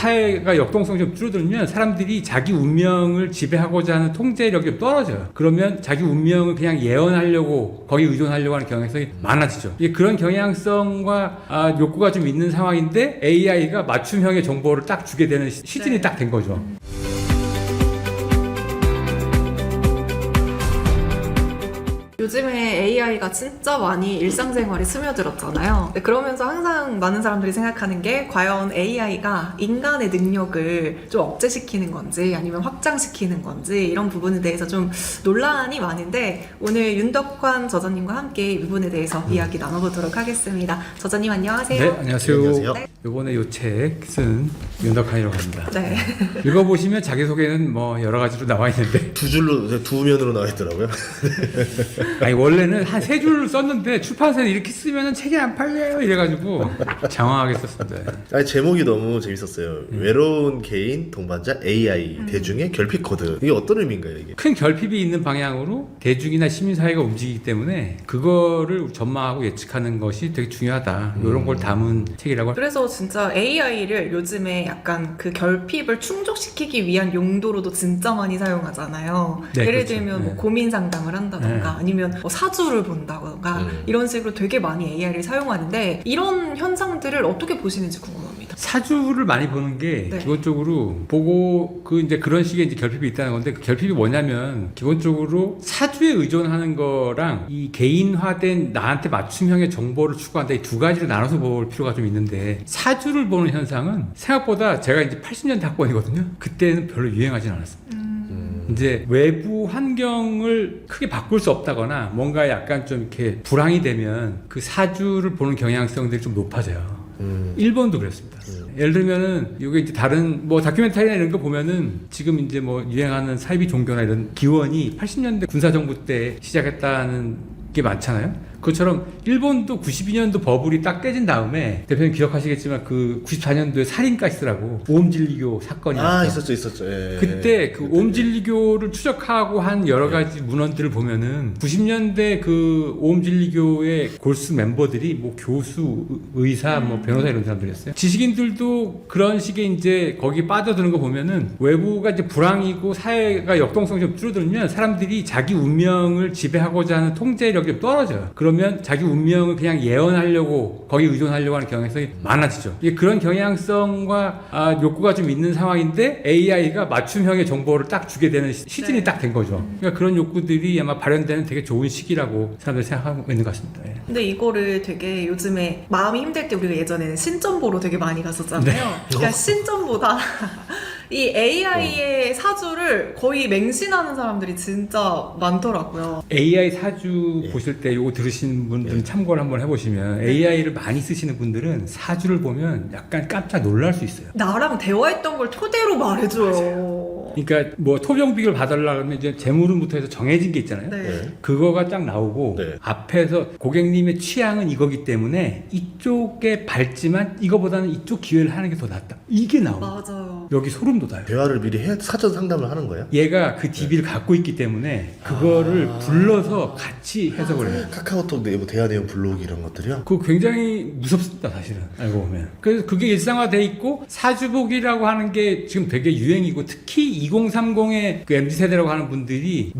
사회가 역동성이 좀 줄어들면 사람들이 자기 운명을 지배하고자 하는 통제력이 좀 떨어져요. 그러면 자기 운명을 그냥 예언하려고 거기 의존하려고 하는 경향성이 많아지죠. 그런 경향성과 욕구가 좀 있는 상황인데 AI가 맞춤형의 정보를 딱 주게 되는 시즌이 딱 된 거죠. 요즘에 AI가 진짜 많이 일상생활에 스며들었잖아요. 그러면서 항상 많은 사람들이 생각하는 게 과연 AI가 인간의 능력을 좀 억제시키는 건지 아니면 확장시키는 건지 이런 부분에 대해서 좀 논란이 많은데 오늘 윤덕환 저자님과 함께 이 부분에 대해서 이야기 나눠보도록 하겠습니다. 저자님 안녕하세요. 네, 안녕하세요. 안녕하세요. 네. 이번에 이 책 쓴 윤덕환이라고 합니다. 네. 읽어보시면 자기소개는 뭐 여러 가지로 나와 있는데 두 줄로, 두 면으로 나와 있더라고요. 아니 원래는 한 세 줄 썼는데 출판사에 이렇게 쓰면은 책이 안 팔려요 이래가지고 장황하게 썼습니다. 아니, 제목이 너무 재밌었어요. 외로운 개인, 동반자, AI, 대중의 결핍 코드. 이게 어떤 의미인가요, 이게? 큰 결핍이 있는 방향으로 대중이나 시민사회가 움직이기 때문에 그거를 전망하고 예측하는 것이 되게 중요하다. 이런 걸 담은 책이라고. 그래서 진짜 AI를 요즘에 약간 그 결핍을 충족시키기 위한 용도로도 진짜 많이 사용하잖아요. 네, 예를 그렇죠. 들면 뭐 네. 고민 상담을 한다던가 네. 아니면 뭐 사주를 본다던가 이런 식으로 되게 많이 AI를 사용하는데 이런 현상들을 어떻게 보시는지 궁금합니다. 사주를 많이 보는 게 네. 기본적으로 보고 이제 그런 식의 이제 결핍이 있다는 건데 그 결핍이 뭐냐면 기본적으로 사주에 의존하는 거랑 이 개인화된 나한테 맞춤형의 정보를 추구한다 이 두 가지로 나눠서 볼 필요가 좀 있는데 사주를 보는 현상은 생각보다 제가 이제 80년대 학번이거든요. 그때는 별로 유행하진 않았습니다. 이제 외부 환경을 크게 바꿀 수 없다거나 뭔가 약간 좀 이렇게 불황이 되면 그 사주를 보는 경향성들이 좀 높아져요. 일본도 그랬습니다. 예를 들면은 이게 이제 다른 뭐 다큐멘터리나 이런 거 보면은 지금 이제 뭐 유행하는 사이비 종교나 이런 기원이 80년대 군사정부 때 시작했다는 게 많잖아요. 그것처럼 일본도 92년도 버블이 딱 깨진 다음에 대표님 기억하시겠지만 그 94년도에 살인가스라고 오음진리교 사건이 있었죠. 예. 그때 그 오음진리교를 추적하고 한 여러 가지 문헌들을 보면은 90년대 그 오음진리교의 골수 멤버들이 뭐 교수, 의사, 뭐 변호사 이런 사람들이었어요. 지식인들도 그런 식의 이제 거기 빠져드는 거 보면은 외부가 이제 불황이고 사회가 역동성이 좀 줄어들면 사람들이 자기 운명을 지배하고자 하는 통제력이 좀 떨어져요. 그러면 자기 운명을 그냥 예언하려고 거기 의존하려고 하는 경향성이 많아지죠. 그런 경향성과 욕구가 좀 있는 상황인데 AI가 맞춤형의 정보를 딱 주게 되는 시즌이 네. 딱 된 거죠. 그러니까 그런 욕구들이 아마 발현되는 되게 좋은 시기라고 사람들이 생각하고 있는 것 같습니다. 예. 근데 이거를 되게 요즘에 마음이 힘들 때 우리가 예전에는 신점 보러 되게 많이 갔었잖아요. 그러니까 신점보다 이 AI의 사주를 거의 맹신하는 사람들이 진짜 많더라고요. AI 사주 보실 때 이거 들으신 분들은 참고를 한번 해보시면 AI를 많이 쓰시는 분들은 사주를 보면 약간 깜짝 놀랄 수 있어요. 나랑 대화했던 걸 토대로 말해줘요. 그러니까 뭐 토병비결 봐달라 그러면 이제 재물운부터 해서 정해진 게 있잖아요. 네. 그거가 딱 나오고 네. 앞에서 고객님의 취향은 이거기 때문에 이쪽에 밝지만 이거보다는 이쪽 기회를 하는 게 더 낫다. 이게 나와요. 맞아요. 여기 소름 돋아요. 대화를 미리 사전 상담을 하는 거예요? 얘가 그 DB를 갖고 있기 때문에 그거를 불러서 같이 해석을 해요. 카카오톡 내부 대화 내용 블로그 이런 것들이요? 그거 굉장히 무섭습니다, 사실은. 알고 보면. 그래서 그게 일상화돼 있고, 사주복이라고 하는 게 지금 되게 유행이고, 특히 2030의 그 MZ세대라고 하는 분들이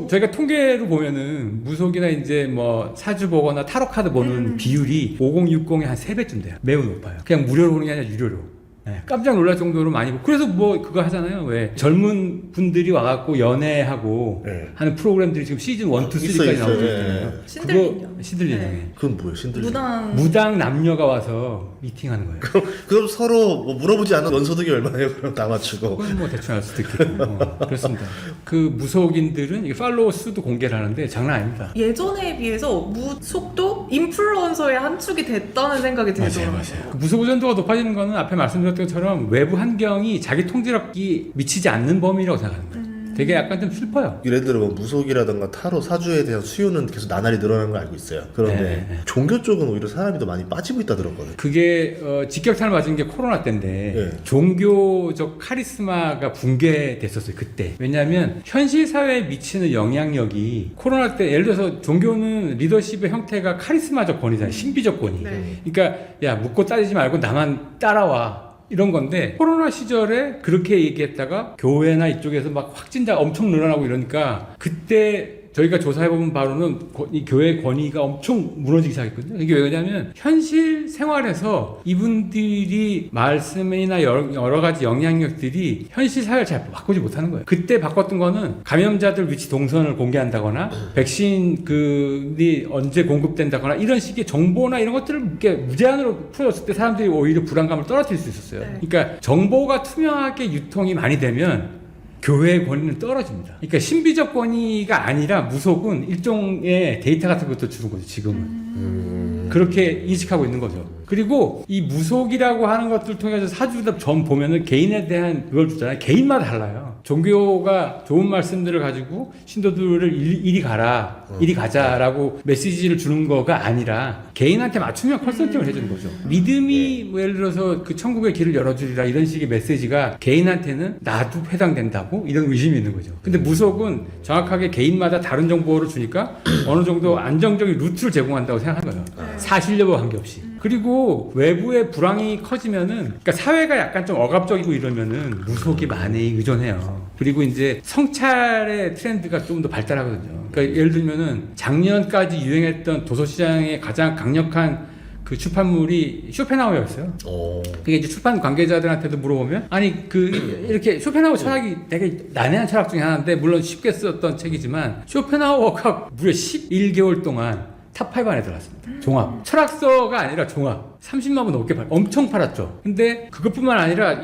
저희가 통계로 보면은 무속이나 이제 뭐 사주 보거나 타로카드 보는 비율이 5060의 한 3배쯤 돼요. 매우 높아요. 그냥 무료로 보는 게 아니라 유료로. 네, 깜짝 놀랄 정도로 많이 보고 그래서 뭐 그거 하잖아요. 왜 젊은 분들이 와갖고 연애하고 네. 하는 프로그램들이 지금 시즌 1, 2, 3까지 있어요. 나오고 네. 있잖아요. 신들린요. 신들리네. 네. 그건 뭐예요, 신들? 무당 남녀가 와서 미팅하는 거예요. 그럼 서로 뭐 물어보지 않은 원소득이 얼마예요? 그럼 다 맞추고. 그건 뭐 대충 알 수도 있겠고. 그렇습니다. 그 무속인들은 이게 팔로워 수도 공개를 하는데 장난 아닙니다. 예전에 비해서 무속도 인플루언서의 한 축이 됐다는 생각이 들더라고요. 그 무속 의존도가 높아지는 거는 앞에 말씀드렸던 것처럼 외부 환경이 자기 통제력이 미치지 않는 범위라고 생각하는 거예요. 되게 약간 좀 슬퍼요. 예를 들어 뭐 무속이라든가 타로, 사주에 대한 수요는 계속 나날이 늘어나는 걸 알고 있어요. 그런데 네. 종교 쪽은 오히려 사람이 더 많이 빠지고 있다 들었거든요. 그게 직격탄을 맞은 게 코로나 때인데 네. 종교적 카리스마가 붕괴됐었어요. 그때. 왜냐하면 현실 사회에 미치는 영향력이 코로나 때 예를 들어서 종교는 리더십의 형태가 카리스마적 권위잖아요. 신비적 권위. 네. 그러니까 야 묻고 따지지 말고 나만 따라와. 이런 건데 코로나 시절에 그렇게 얘기했다가 교회나 이쪽에서 막 확진자 엄청 늘어나고 이러니까 그때 저희가 조사해보면 바로는 이 교회 권위가 엄청 무너지기 시작했거든요. 이게 왜냐면 현실 생활에서 이분들이 말씀이나 여러 가지 영향력들이 현실 사회를 잘 바꾸지 못하는 거예요. 그때 바꿨던 거는 감염자들 위치 동선을 공개한다거나 백신이 언제 공급된다거나 이런 식의 정보나 이런 것들을 이렇게 무제한으로 풀어줬을 때 사람들이 오히려 불안감을 떨어뜨릴 수 있었어요. 네. 그러니까 정보가 투명하게 유통이 많이 되면 교회의 권위는 떨어집니다. 그러니까 신비적 권위가 아니라 무속은 일종의 데이터 같은 것도 주는 거죠, 지금은. 그렇게 인식하고 있는 거죠. 그리고 이 무속이라고 하는 것들 통해서 사주다 전 보면은 개인에 대한 그걸 주잖아요. 개인마다 달라요. 종교가 좋은 말씀들을 가지고 신도들을 이리 가라, 이리 가자라고 메시지를 주는 거가 아니라 개인한테 맞춤형 컨설팅을 해주는 거죠. 믿음이 뭐 예를 들어서 그 천국의 길을 열어주리라 이런 식의 메시지가 개인한테는 나도 해당된다고 이런 의심이 있는 거죠. 근데 무속은 정확하게 개인마다 다른 정보를 주니까 어느 정도 안정적인 루트를 제공한다고 생각하는 거예요. 사실 여부와 관계없이. 그리고 외부의 불황이 커지면은, 그러니까 사회가 약간 좀 억압적이고 이러면은 무속이 많이 의존해요. 그리고 이제 성찰의 트렌드가 좀 더 발달하거든요. 그러니까 예를 들면은 작년까지 유행했던 도서시장의 가장 강력한 그 출판물이 쇼펜하우어였어요. 그게 이제 출판 관계자들한테도 물어보면 아니 이렇게 쇼펜하우어 철학이 되게 난해한 철학 중에 하나인데 물론 쉽게 썼던 책이지만 쇼펜하우어가 무려 11개월 동안 탑5 안에 들어갔습니다. 종합. 철학서가 아니라 종합. 30만 부 넘게 엄청 팔았죠. 근데 그것뿐만 아니라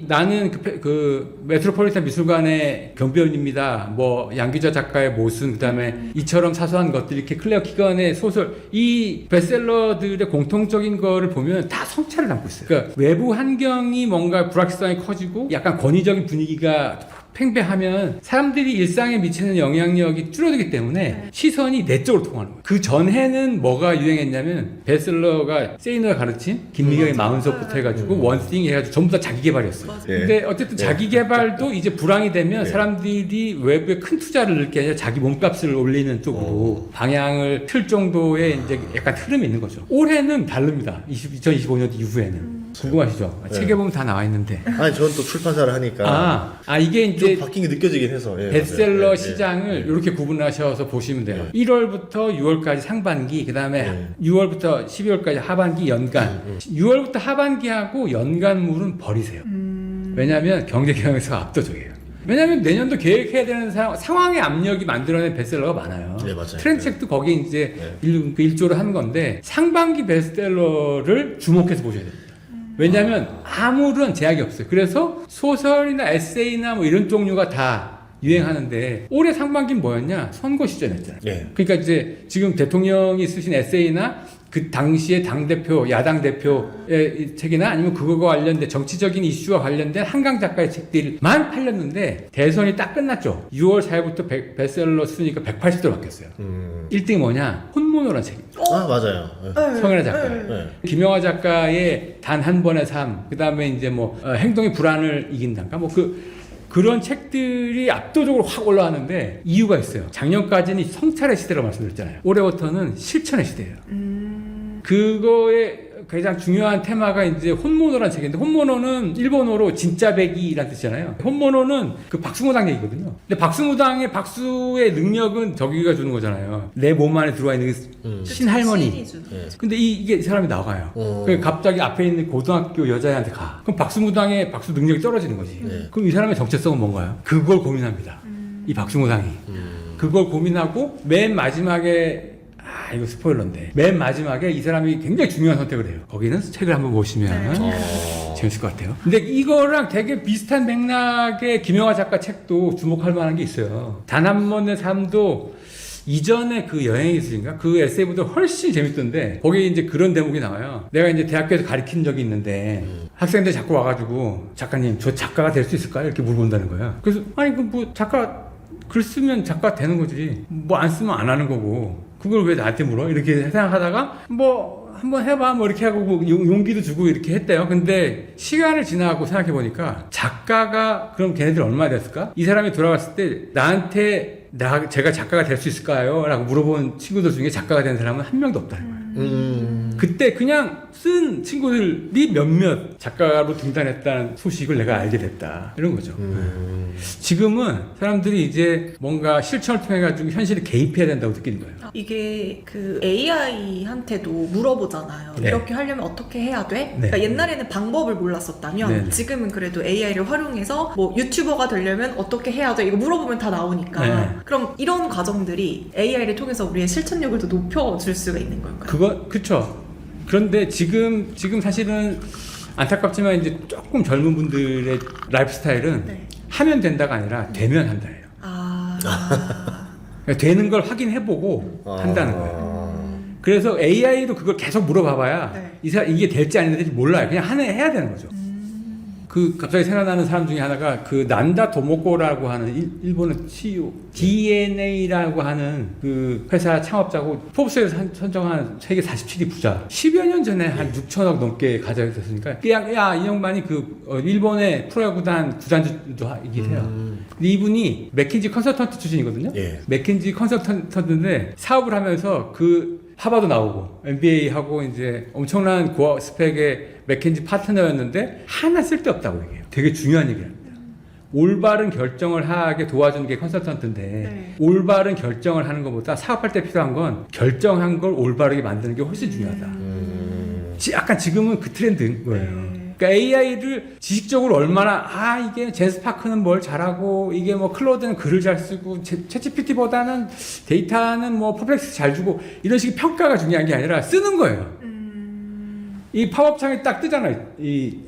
나는 그 메트로폴리탄 미술관의 경비원입니다. 뭐 양규자 작가의 모순, 그다음에 이처럼 사소한 것들, 이렇게 클레어 키건의 소설, 이 베스트셀러들의 공통적인 거를 보면 다 성찰을 담고 있어요. 그러니까 외부 환경이 뭔가 불확실성이 커지고 약간 권위적인 분위기가 팽배하면 사람들이 일상에 미치는 영향력이 줄어들기 때문에 시선이 내 쪽으로 통하는 거예요. 그 전에는 뭐가 유행했냐면 베스트셀러가 세이너가 가르친 김미경의 마흔석부터 해가지고 원스팅 해가지고 전부 다 자기 개발이었어요. 근데 어쨌든 자기 개발도 이제 불황이 되면 사람들이 외부에 큰 투자를 넣을 게 아니라 자기 몸값을 올리는 쪽으로 방향을 틀 정도의 이제 약간 흐름이 있는 거죠. 올해는 다릅니다. 2025년 이후에는. 궁금하시죠? 책에 보면 다 나와 있는데. 아니 저는 또 출판사를 하니까 이게 이제 좀 바뀐 게 느껴지긴 해서 베스트셀러 맞아요. 시장을 이렇게 구분하셔서 보시면 돼요. 1월부터 6월까지 상반기, 그 다음에 6월부터 12월까지 하반기, 연간. 6월부터 하반기하고 연간물은 버리세요. 왜냐하면 경제 경영에서가 압도적이에요. 왜냐하면 내년도 계획해야 되는 상황의 압력이 만들어낸 베스트셀러가 많아요. 네, 맞아요. 트렌드책도 거기에 이제 일조를 하는 건데 상반기 베스트셀러를 주목해서 보셔야 됩니다. 왜냐하면 아무런 제약이 없어요. 그래서 소설이나 에세이나 뭐 이런 종류가 다 유행하는데 올해 상반기는 뭐였냐? 선거 시즌이었잖아요. 그러니까 이제 지금 대통령이 쓰신 에세이나 그 당시에 당대표, 야당 대표의 책이나 아니면 그거와 관련된 정치적인 이슈와 관련된 한강 작가의 책들만 팔렸는데 대선이 딱 끝났죠. 6월 4일부터 베스트셀러 순위가 180도로 바뀌었어요. 1등이 뭐냐? 혼모노라는 책입니다. 맞아요. 성현아 작가의. 김영하 작가의 단 한 번의 삶, 그 다음에 이제 뭐 행동의 불안을 이긴단가 뭐 그런 책들이 압도적으로 확 올라왔는데 이유가 있어요. 작년까지는 성찰의 시대라고 말씀드렸잖아요. 올해부터는 실천의 시대예요. 그거에 가장 중요한 테마가 이제 혼모노라는 책인데 혼모노는 일본어로 진짜 배기라는 뜻이잖아요. 혼모노는 그 박수무당 얘기거든요. 근데 박수무당의 박수의 능력은 저기가 주는 거잖아요. 내 몸 안에 들어와 있는 신할머니. 근데 이게 사람이 나가요. 그러니까 갑자기 앞에 있는 고등학교 여자애한테 가. 그럼 박수무당의 박수 능력이 떨어지는 거지. 그럼 이 사람의 정체성은 뭔가요? 그걸 고민합니다. 이 박수무당이. 그걸 고민하고 맨 마지막에 이거 스포일러인데 맨 마지막에 이 사람이 굉장히 중요한 선택을 해요. 거기는 책을 한번 보시면 재밌을 것 같아요. 근데 이거랑 되게 비슷한 맥락의 김영하 작가 책도 주목할 만한 게 있어요. 단 한 번의 삶도 이전에 그 여행의 숲인가? 그 에세이보다 훨씬 재밌던데 거기에 이제 그런 대목이 나와요. 내가 이제 대학교에서 가르친 적이 있는데 학생들 자꾸 와가지고 작가님 저 작가가 될 수 있을까요? 이렇게 물어본다는 거예요. 그래서 아니 그 뭐 작가 글 쓰면 작가 되는 거지 뭐 안 쓰면 안 하는 거고 그걸 왜 나한테 물어? 이렇게 생각하다가 뭐 한번 해봐 뭐 이렇게 하고 뭐 용기도 주고 이렇게 했대요. 근데 시간을 지나고 생각해 보니까 작가가 그럼 걔네들 얼마나 됐을까? 이 사람이 돌아갔을 때 나한테 제가 작가가 될 수 있을까요? 라고 물어본 친구들 중에 작가가 된 사람은 한 명도 없다는 거예요. 그때 그냥 쓴 친구들이 몇몇 작가로 등단했다는 소식을 내가 알게 됐다. 이런 거죠. 지금은 사람들이 이제 뭔가 실천을 통해 가지고 현실에 개입해야 된다고 느끼는 거예요. 이게 그 AI한테도 물어보잖아요. 네. 이렇게 하려면 어떻게 해야 돼? 네. 그러니까 옛날에는 방법을 몰랐었다면 네. 지금은 그래도 AI를 활용해서 뭐 유튜버가 되려면 어떻게 해야 돼? 이거 물어보면 다 나오니까. 네. 그럼 이런 과정들이 AI를 통해서 우리의 실천력을 더 높여줄 수가 있는 걸까요? 그쵸. 그런데 지금 사실은 안타깝지만 이제 조금 젊은 분들의 라이프 스타일은 네. 하면 된다가 아니라 되면 한다예요. 그러니까 되는 걸 확인해보고 한다는 거예요. 그래서 AI도 그걸 계속 물어봐봐야 네. 이게 될지 안 될지 몰라요. 그냥 해야 되는 거죠. 그 갑자기 생각나는 사람 중에 하나가 그 난다 도모코라고 하는 일본의 CEO DNA라고 하는 그 회사 창업자고 포브스에서 선정한 세계 47위 부자 10여 년 전에 한 6천억 넘게 가져야 됐으니까 그냥 이 양반이 일본의 프로야구단 구단주도 이기도 해요. 근데 이분이 맥킨지 컨설턴트 출신이거든요. 예. 맥킨지 컨설턴트인데 사업을 하면서 그 하버드 나오고 MBA 하고 이제 엄청난 고학 스펙의 맥킨지 파트너였는데 하나 쓸데없다고 얘기해요. 되게 중요한 얘기합니다. 올바른 결정을 하게 도와주는 게 컨설턴트인데 네. 올바른 결정을 하는 것보다 사업할 때 필요한 건 결정한 걸 올바르게 만드는 게 훨씬 중요하다. 약간 지금은 그 트렌드인 거예요. 네. 그러니까 AI를 지식적으로 얼마나 이게 제스파크는 뭘 잘하고 이게 뭐 클로드는 글을 잘 쓰고 챗GPT보다는 데이터는 뭐 퍼플렉스 잘 주고 이런 식의 평가가 중요한 게 아니라 쓰는 거예요. 이 팝업창이 딱 뜨잖아요.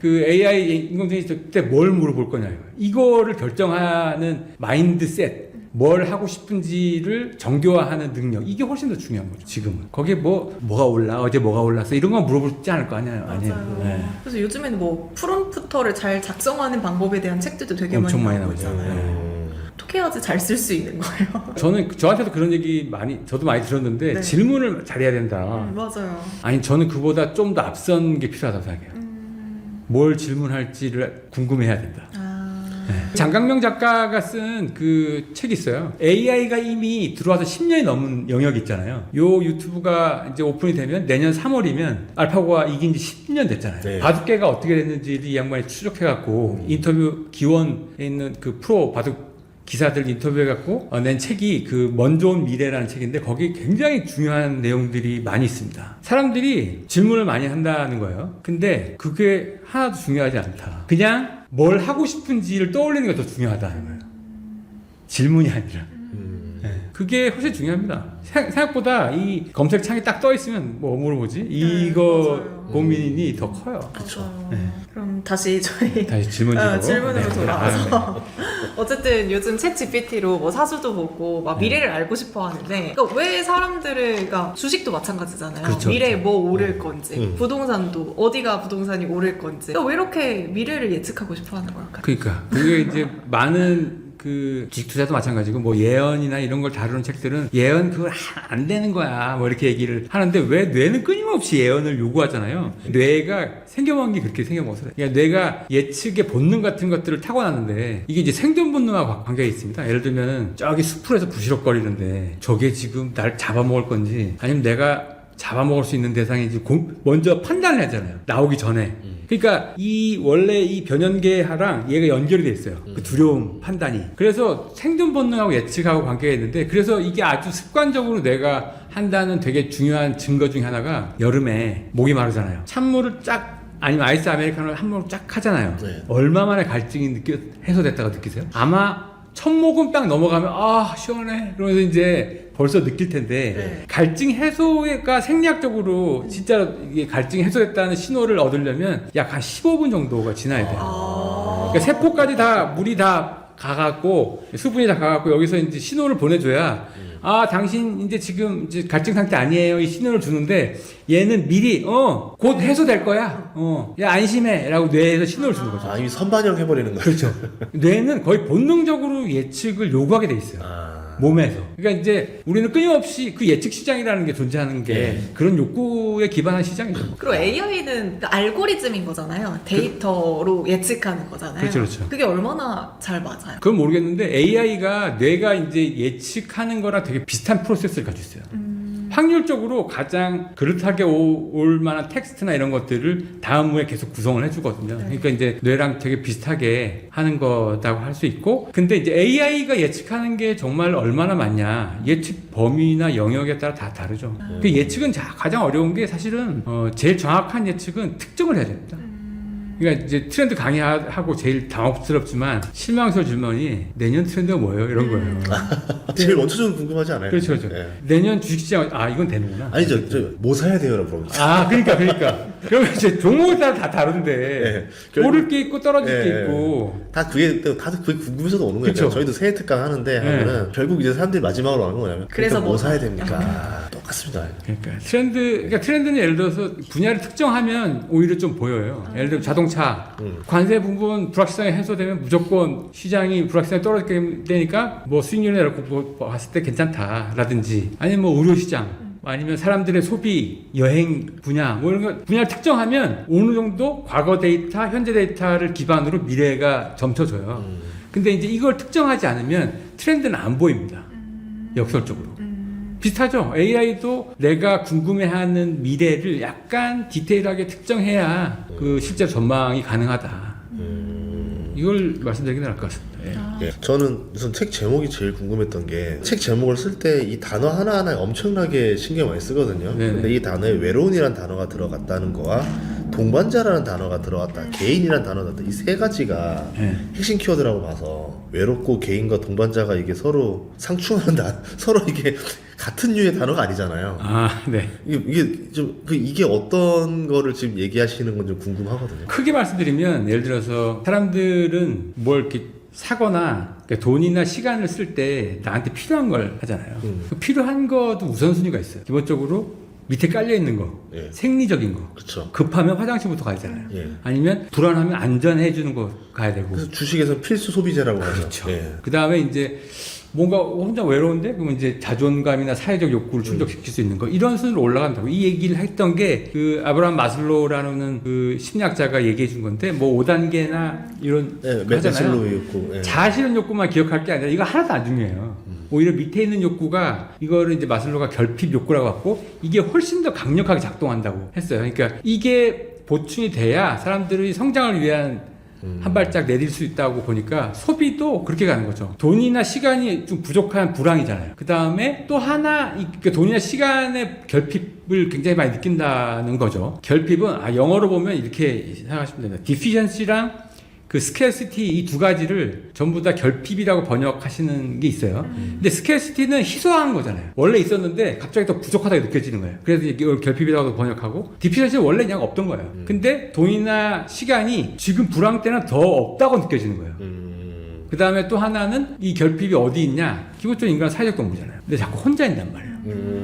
그 AI 인공지능이 그때 뭘 물어볼 거냐 이거를 결정하는 마인드셋, 뭘 하고 싶은지를 정교화하는 능력 이게 훨씬 더 중요한 거죠. 지금은 거기에 뭐가 올라 어제 뭐가 올랐어 이런 건 물어보지 않을 거 아니에요. 맞아요. 네. 그래서 요즘에는 뭐 프롬프터를 잘 작성하는 방법에 대한 책들도 되게 엄청 많이 많이 나오고 나오죠. 있잖아요. 어떻게 해야지 잘 쓸 수 있는 거예요? 저한테도 그런 얘기 저도 많이 들었는데 네. 질문을 잘해야 된다. 맞아요. 아니 저는 그보다 좀 더 앞선 게 필요하다고 생각해요. 뭘 질문할지를 궁금해야 된다. 네. 장강명 작가가 쓴 그 책이 있어요. AI가 이미 들어와서 10년이 넘은 영역이 있잖아요. 요 유튜브가 이제 오픈이 되면 내년 3월이면 알파고가 이긴 지 10년 됐잖아요. 네. 바둑계가 어떻게 됐는지를 이 양반이 추적해갖고 인터뷰 기원에 있는 그 프로 바둑 기사들 인터뷰해갖고 낸 책이 그 먼저 온 미래라는 책인데 거기 굉장히 중요한 내용들이 많이 있습니다. 사람들이 질문을 많이 한다는 거예요. 근데 그게 하나도 중요하지 않다. 그냥 뭘 하고 싶은지를 떠올리는 게 더 중요하다는 거예요. 질문이 아니라. 네. 그게 훨씬 중요합니다. 생각보다 이 검색창이 딱 떠 있으면 뭐 물어보지? 이거 맞아요. 고민이 더 커요. 그렇죠. 네. 그럼 다시 저희 다시 질문으로. 질문으로 네. 돌아와서 어쨌든 요즘 챗 GPT로 뭐 사주도 보고 막 미래를 알고 싶어 하는데 그러니까 왜 사람들을 그러니까 주식도 마찬가지잖아요. 그렇죠, 미래에 그렇죠. 뭐 오를 건지 부동산도 어디가 부동산이 오를 건지 그러니까 왜 이렇게 미래를 예측하고 싶어 하는 걸까요? 그러니까 그게 이제 많은 그 주식 투자도 마찬가지고 뭐 예언이나 이런 걸 다루는 책들은 예언 그거 안 되는 거야 뭐 이렇게 얘기를 하는데 왜 뇌는 끊임없이 예언을 요구하잖아요. 뇌가 생겨먹은 게 그렇게 생겨먹어서 그러니까 뇌가 예측의 본능 같은 것들을 타고났는데 이게 이제 생존 본능과 관계가 있습니다. 예를 들면 저기 숲풀에서 부시럭거리는데 저게 지금 날 잡아먹을 건지 아니면 내가 잡아먹을 수 있는 대상인지 먼저 판단을 하잖아요. 나오기 전에. 그러니까 원래 이 변연계하랑 얘가 연결이 돼 있어요. 그 두려움 판단이. 그래서 생존 본능하고 예측하고 관계가 있는데 그래서 이게 아주 습관적으로 내가 한다는 되게 중요한 증거 중에 하나가 여름에 목이 마르잖아요. 찬물을 아니면 아이스 아메리카노를 한 모금 쫙 하잖아요. 네. 얼마 만에 갈증이 해소됐다고 느끼세요? 아마 첫 모금 딱 넘어가면 시원해 그러면서 이제 벌써 느낄 텐데 네. 갈증 해소가 생리학적으로 진짜 이게 갈증이 해소됐다는 신호를 얻으려면 약 한 15분 정도가 지나야 돼요. 그러니까 세포까지 다 물이 다 가갖고 수분이 다 가갖고 여기서 이제 신호를 보내줘야 당신 지금 갈증 상태 아니에요 이 신호를 주는데 얘는 미리 곧 해소될 거야 야 안심해라고 뇌에서 신호를 주는 거죠. 이미 선반영 해버리는 거죠. 그렇죠. 뇌는 거의 본능적으로 예측을 요구하게 돼 있어요. 몸에서. 그러니까 이제 우리는 끊임없이 그 예측 시장이라는 게 존재하는 게 그런 욕구에 기반한 시장이죠. 그리고 AI는 알고리즘인 거잖아요. 데이터로 예측하는 거잖아요. 그렇죠. 그게 얼마나 잘 맞아요? 그건 모르겠는데 AI가 뇌가 이제 예측하는 거랑 되게 비슷한 프로세스를 가지고 있어요. 확률적으로 가장 그릇하게 올 만한 텍스트나 이런 것들을 다음 후에 계속 구성을 해주거든요. 네. 그러니까 이제 뇌랑 되게 비슷하게 하는 거라고 할 수 있고, 근데 이제 AI가 예측하는 게 정말 얼마나 맞냐, 예측 범위나 영역에 따라 다 다르죠. 그 예측은 가장 어려운 게 사실은 제일 정확한 예측은 특정을 해야 됩니다. 그러니까 이제 트렌드 강의하고 제일 당혹스럽지만 실망스러운 질문이 내년 트렌드가 뭐예요? 이런 거예요. 제일 원초적으로 궁금하지 않아요? 그렇죠, 그렇죠. 예. 내년 주식시장 이건 되는구나. 아니죠, 뭐 사야 돼요라고 물어보죠. 그러니까. 그러면 이제 종목에 따라 다 다른데 오를 게 있고 떨어질 게 있고. 다들 그게 궁금해서도 오는 거예요. 그쵸. 저희도 새해 특강 하는데 하면은 결국 이제 사람들이 마지막으로 하는 건 뭐냐면 그래서 그러니까 뭐 뭐 사야 됩니까? 똑같습니다. 그러니까 트렌드는 예를 들어서 분야를 특정하면 오히려 좀 보여요. 예를 들어 자동차 관세 부분 불확실성이 해소되면 무조건 시장이 불확실성이 떨어지게 되니까 뭐 수익률이 내려고 봤을 때 괜찮다라든지, 아니면 뭐 의료 시장, 아니면 사람들의 소비, 여행 분야, 뭐 이런 거 분야를 특정하면 어느 정도 과거 데이터, 현재 데이터를 기반으로 미래가 점쳐져요. 근데 이제 이걸 특정하지 않으면 트렌드는 안 보입니다. 역설적으로. 비슷하죠. AI도 내가 궁금해하는 미래를 약간 디테일하게 특정해야 그 실제 전망이 가능하다. 이걸 말씀드리긴 할 것 같습니다. 예. 저는 우선 책 제목이 제일 궁금했던 게, 책 제목을 쓸 때 이 단어 하나하나에 엄청나게 신경 많이 쓰거든요. 네네. 근데 이 단어에 외로운이라는 단어가 들어갔다는 거와 동반자라는 단어가 들어갔다, 개인이라는 단어가 들어갔다, 이 세 가지가 핵심 키워드라고 봐서, 외롭고 개인과 동반자가 이게 서로 상충하는 서로 이게 같은 류의 단어가 아니잖아요. 네. 이게 어떤 거를 지금 얘기하시는 건 좀 궁금하거든요. 크게 말씀드리면, 예를 들어서 사람들은 뭘 이렇게 사거나 그러니까 돈이나 시간을 쓸 때 나한테 필요한 걸 하잖아요. 그 필요한 것도 우선순위가 있어요. 기본적으로 밑에 깔려 있는 거, 예. 생리적인 거. 그렇죠. 급하면 화장실부터 가잖아요. 예. 아니면 불안하면 안전해 주는 거 가야 되고. 그래서 주식에서 필수 소비재라고 하죠. 그렇죠. 예. 그 다음에 이제 뭔가 혼자 외로운데 그러면 이제 자존감이나 사회적 욕구를 충족시킬 수 있는 거, 이런 순으로 올라간다고 이 얘기를 했던 게 그 아브라함 마슬로우라는 그 심리학자가 얘기해 준 건데, 뭐 5단계나 이런 하잖아요. 마슬로우였고. 예. 자아실현 욕구만 기억할 게 아니라 이거 하나도 안 중요해요. 오히려 밑에 있는 욕구가, 이거를 이제 마슬로우가 결핍 욕구라고 했고, 이게 훨씬 더 강력하게 작동한다고 했어요. 그러니까 이게 보충이 돼야 사람들이 성장을 위한 한 발짝 내딜 수 있다고 보니까 소비도 그렇게 가는 거죠. 돈이나 시간이 좀 부족한 불황이잖아요. 그 다음에 또 하나, 그러니까 돈이나 시간의 결핍을 굉장히 많이 느낀다는 거죠. 결핍은 영어로 보면 이렇게 생각하시면 됩니다. deficiency랑 그 scarcity, 이 두 가지를 전부 다 결핍이라고 번역하시는 게 있어요. 근데 scarcity는 희소한 거잖아요. 원래 있었는데 갑자기 더 부족하다고 느껴지는 거예요. 그래서 이걸 결핍이라고 번역하고, deficiency는 원래 그냥 없던 거예요. 근데 돈이나 시간이 지금 불황 때는 더 없다고 느껴지는 거예요. 그 다음에 또 하나는 이 결핍이 어디 있냐? 기본적으로 인간은 사회적 동물이잖아요. 근데 자꾸 혼자 있단 말이에요.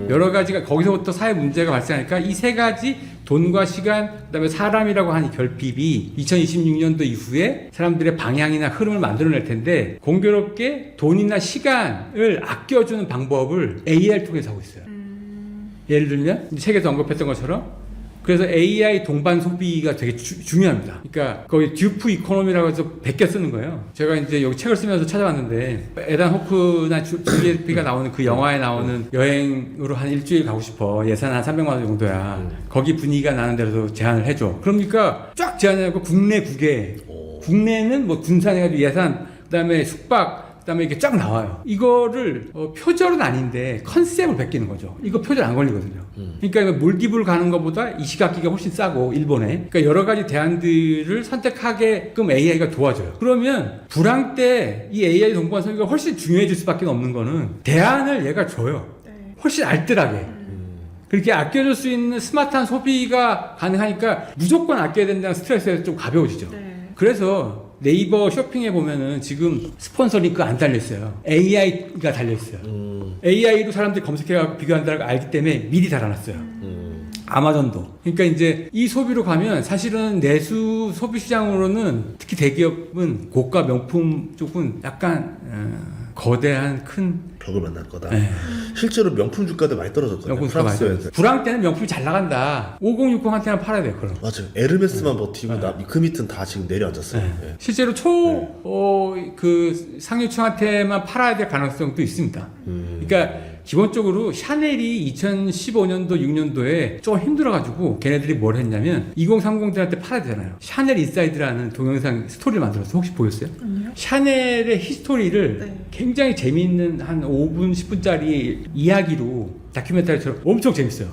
여러 가지가 거기서부터 사회 문제가 발생하니까 이 세 가지, 돈과 시간, 그다음에 사람이라고 하는 결핍이 2026년도 이후에 사람들의 방향이나 흐름을 만들어낼 텐데, 공교롭게 돈이나 시간을 아껴주는 방법을 AI를 통해서 하고 있어요. 예를 들면 책에서 언급했던 것처럼, 그래서 AI 동반 소비가 되게 중요합니다. 그러니까 거기 듀프 이코노미라고 해서 100개 쓰는 거예요. 제가 이제 여기 책을 쓰면서 찾아봤는데, 에단 호크나 줄리엣비가 나오는 그 영화에 나오는 여행으로 한 일주일 가고 싶어. 예산 한 300만 원 정도야. 거기 분위기가 나는 데서 제안을 해줘. 그러니까 쫙 제안해갖고 국내 9개. 국내는 뭐 군산 해가지고 예산, 그 다음에 숙박, 그다음에 이게 쫙 나와요. 이거를 표절은 아닌데 컨셉을 베끼는 거죠. 이거 표절 안 걸리거든요. 그러니까 몰디브를 가는 것보다 이 시각기가 훨씬 싸고, 일본에. 그러니까 여러 가지 대안들을 선택하게끔 AI가 도와줘요. 그러면 불황 때 이 AI 동반 소비가 훨씬 중요해질 수밖에 없는 거는 대안을 얘가 줘요. 훨씬 알뜰하게. 그렇게 아껴줄 수 있는 스마트한 소비가 가능하니까 무조건 아껴야 된다는 스트레스에서 좀 가벼워지죠. 그래서 네이버 쇼핑에 보면은 지금 스폰서 링크 안 달려있어요. AI가 달려있어요. AI로 사람들이 검색해가지고 비교한다고 알기 때문에 미리 달아놨어요. 아마존도. 그러니까 이제 이 소비로 가면 사실은 내수 소비 시장으로는, 특히 대기업은 고가 명품 쪽은 약간 거대한 큰 벽을 만날 거다. 네. 실제로 명품 주가도 많이 떨어졌거든요. 명품 주가 많이 떨어졌어요. 불황 때는 명품이 잘 나간다. 5060한테는 팔아야 돼요. 그럼. 맞아요. 에르메스만 버티고 그 밑은 다 지금 내려앉았어요. 네. 실제로 그 상류층한테만 팔아야 될 가능성도 있습니다. 그러니까 기본적으로 샤넬이 2015년도 6년도에 좀 힘들어가지고 걔네들이 뭘 했냐면 2030들한테 팔아야 되잖아요. 샤넬 인사이드라는 동영상 스토리를 만들었어. 혹시 보셨어요? 아니요. 샤넬의 히스토리를 네. 굉장히 재미있는 한 5분 10분짜리 이야기로 다큐멘터리처럼 엄청 재밌어요.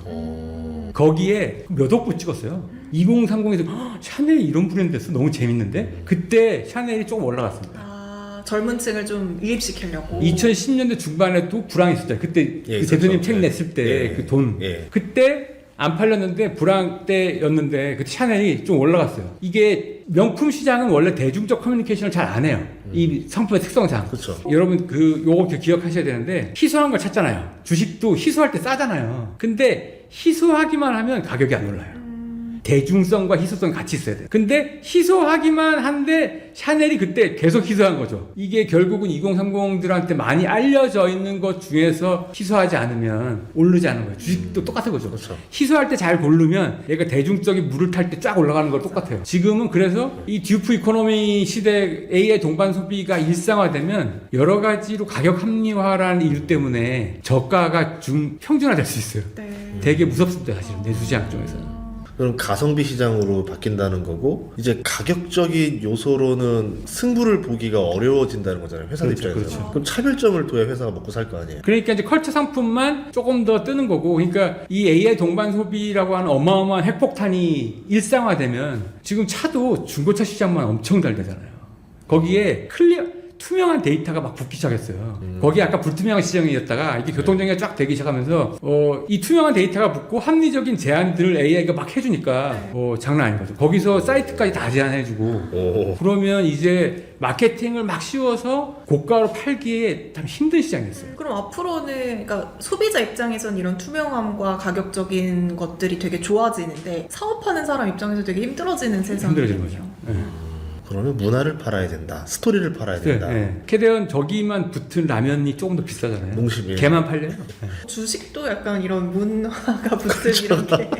거기에 몇 억부 찍었어요. 2030에서 샤넬이 이런 브랜드였어? 너무 재밌는데? 그때 샤넬이 조금 올라갔습니다. 아, 젊은 층을 좀 유입시키려고. 2010년대 중반에도 불황이 있었잖아요. 그때 예, 그 대표님 있었죠. 책 예. 냈을 때 예. 그 돈. 예. 그때 안 팔렸는데 불황 때였는데 그때 샤넬이 좀 올라갔어요. 이게 명품 시장은 원래 대중적 커뮤니케이션을 잘 안 해요. 이 상품의 특성상. 그쵸. 여러분 요거 기억하셔야 되는데 희소한 걸 찾잖아요. 주식도 희소할 때 싸잖아요. 근데 희소하기만 하면 가격이 안 올라요. 대중성과 희소성 같이 있어야 돼요. 근데 희소하기만 한데 샤넬이 그때 계속 희소한 거죠. 이게 결국은 2030들한테 많이 알려져 있는 것 중에서 희소하지 않으면 오르지 않은 거예요. 주식도 똑같은 거죠. 그렇죠. 희소할 때 잘 고르면 얘가 대중적인 물을 탈 때 쫙 올라가는 거 똑같아요. 지금은 그래서 이 듀프 이코노미 시대 AI 동반 소비가 일상화되면 여러 가지로 가격 합리화라는 이유 때문에 저가가 평준화될 수 있어요. 네. 되게 무섭습니다, 사실은 내수시장 쪽에서는. 그럼 가성비 시장으로 바뀐다는 거고 이제 가격적인 요소로는 승부를 보기가 어려워진다는 거잖아요. 회사 그렇죠, 입장에서. 그렇죠. 그럼 차별점을 둬야 회사가 먹고 살 거 아니에요. 그러니까 이제 컬처 상품만 조금 더 뜨는 거고, 그러니까 이 AI 동반 소비라고 하는 어마어마한 핵폭탄이 일상화되면 지금 차도 중고차 시장만 엄청 잘 되잖아요. 거기에 투명한 데이터가 막 붙기 시작했어요. 거기 아까 불투명한 시장이었다가 이게 교통정리가 쫙 되기 시작하면서 이 투명한 데이터가 붙고 합리적인 제안들을 AI가 막 해주니까 장난 아닌 거죠. 거기서 사이트까지 다 제안해주고 오. 그러면 이제 마케팅을 막 씌워서 고가로 팔기에 참 힘든 시장이었어요. 그럼 앞으로는 그러니까 소비자 입장에선 이런 투명함과 가격적인 것들이 되게 좋아지는데 사업하는 사람 입장에서 되게 힘들어지는 세상이 힘들어지는 거죠. 네. 그러면 문화를 팔아야 된다. 스토리를 팔아야 된다. 네. 캐대언 저기만 붙은 라면이 조금 더 비싸잖아요. 농심이. 걔만 팔려요. 주식도 약간 이런 문화가 붙은 이런 게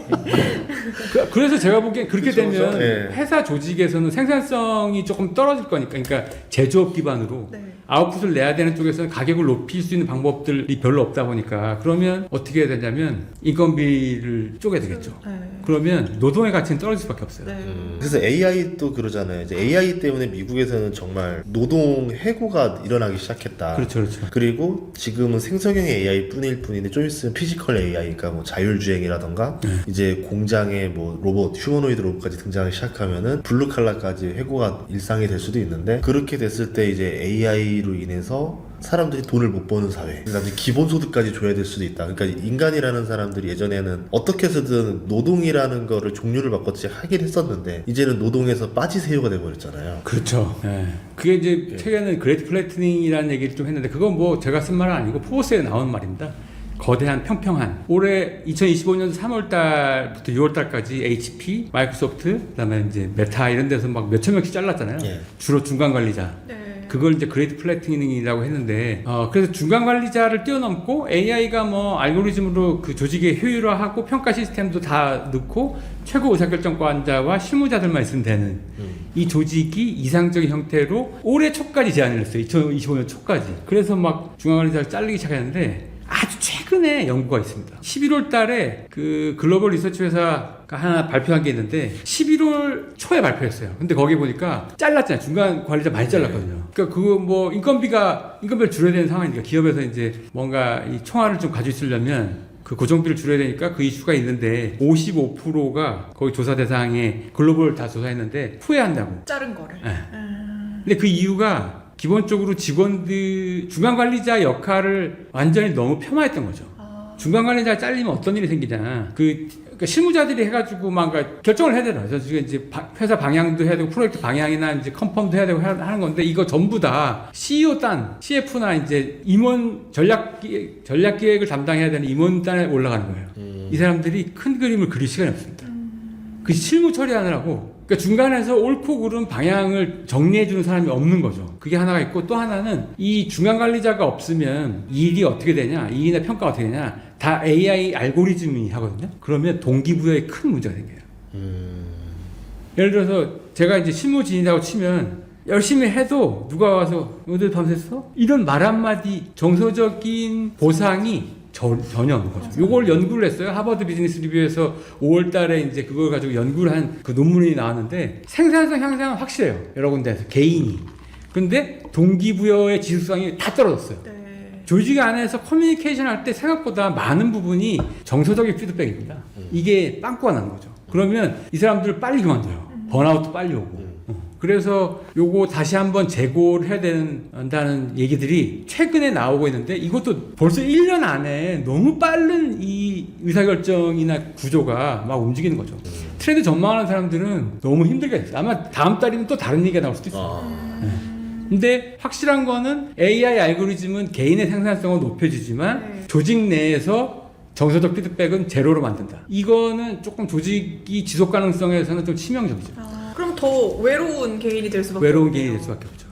그래서 제가 보기엔 그렇게 그쵸, 되면 그쵸. 네. 회사 조직에서는 생산성이 조금 떨어질 거니까, 그러니까 제조업 기반으로 네. 아웃풋을 내야 되는 쪽에서는 가격을 높일 수 있는 방법들이 별로 없다 보니까 그러면 어떻게 해야 되냐면 인건비를 쪼개야 되겠죠. 네. 그러면 노동의 가치는 떨어질 수밖에 없어요. 네. 그래서 AI도 그러잖아요. 이제 AI 때문에 미국에서는 정말 노동 해고가 일어나기 시작했다. 그렇죠, 그렇죠. 그리고 지금은 생성형 AI 뿐일 뿐인데 좀 있으면 피지컬 AI가 뭐 자율주행이라던가 이제 공장에 뭐 로봇, 휴머노이드 로봇까지 등장하기 시작하면은 블루 칼라까지 해고가 일상이 될 수도 있는데 그렇게 됐을 때 이제 AI로 인해서 사람들이 돈을 못 버는 사회, 그다음에 기본소득까지 줘야 될 수도 있다. 그러니까 인간이라는 사람들이 예전에는 어떻게 해서든 노동이라는 거를 종류를 바꿨지 하긴 했었는데 이제는 노동에서 빠지세요가 돼버렸잖아요. 그렇죠. 네. 그게 이제 최근에는 그레이트 플래트닝이라는 얘기를 좀 했는데 그건 뭐 제가 쓴 말은 아니고 포브스에 나온 말입니다. 거대한 평평한 올해 2025년 3월달부터 6월달까지 HP, 마이크로소프트, 그다음에 이제 메타 이런 데서 막 몇천 명씩 잘랐잖아요. 예. 주로 중간 관리자. 네. 그걸 이제 그레이트 플래팅이라고 했는데 그래서 중간 관리자를 뛰어넘고 AI가 뭐 알고리즘으로 그 조직의 효율화하고 평가 시스템도 다 넣고 최고 의사결정권자와 실무자들만 있으면 되는 이 조직이 이상적인 형태로 올해 초까지 제안을 했어요. 2025년 초까지. 그래서 막 중간 관리자를 잘리기 시작했는데 아주 최근에 연구가 있습니다. 11월 달에 그 글로벌 리서치 회사가 하나 발표한 게 있는데 11월 초에 발표했어요. 근데 거기 보니까 잘랐잖아요. 중간 관리자 많이 잘랐거든요. 그러니까 그거 뭐 인건비를 줄여야 되는 상황이니까 기업에서 이제 뭔가 이 총알을 좀 가지고 있으려면 그 고정비를 줄여야 되니까 그 이슈가 있는데 55%가 거기 조사 대상에 글로벌 다 조사했는데 후회한다고. 자른 거를. 네. 근데 그 이유가 기본적으로 직원들 중간 관리자 역할을 완전히 너무 폄하했던 거죠. 중간 관리자가 잘리면 어떤 일이 생기냐. 그러니까 실무자들이 해가지고 막 결정을 해야 되나. 그래서 지금 이제 회사 방향도 해야 되고 프로젝트 방향이나 이제 컨펌도 해야 되고 하는 건데 이거 전부 다 CEO 단, CF나 이제 임원 전략기획을 담당해야 되는 임원 단에 올라가는 거예요. 이 사람들이 큰 그림을 그릴 시간이 없습니다. 그 실무 처리하느라고. 그러니까 중간에서 옳고 그른 방향을 정리해주는 사람이 없는 거죠. 그게 하나가 있고 또 하나는 이 중간 관리자가 없으면 이 일이 어떻게 되냐, 이 일이나 평가가 어떻게 되냐, 다 AI 알고리즘이 하거든요. 그러면 동기부여에 큰 문제가 생겨요. 예를 들어서 제가 이제 실무진이라고 치면 열심히 해도 누가 와서 오늘 밤샜어? 이런 말 한마디 정서적인 보상이 전혀 없는 거죠. 요걸 연구를 했어요. 하버드 비즈니스 리뷰에서 5월 달에 이제 그걸 가지고 연구를 한 그 논문이 나왔는데 생산성 향상은 확실해요. 여러 군데에서 개인이. 근데 동기부여의 지속성이 다 떨어졌어요. 네. 조직 안에서 커뮤니케이션 할 때 생각보다 많은 부분이 정서적인 피드백입니다. 이게 빵꾸가 나는 거죠. 그러면 이 사람들 빨리 그만둬요. 번아웃도 빨리 오고. 그래서 요거 다시 한번 재고를 해야 된다는 얘기들이 최근에 나오고 있는데 이것도 벌써 1년 안에 너무 빠른 이 의사결정이나 구조가 막 움직이는 거죠. 트렌드 전망하는 사람들은 너무 힘들게 했어요. 아마 다음 달이면 또 다른 얘기가 나올 수도 있어요. 근데 확실한 거는 AI 알고리즘은 개인의 생산성은 높여주지만 네. 조직 내에서 정서적 피드백은 제로로 만든다. 이거는 조금 조직이 지속 가능성에서는 좀 치명적이죠. 그럼 더 외로운 개인이 될 수밖에 외로운 없네요. 개인이 될 수밖에 없죠.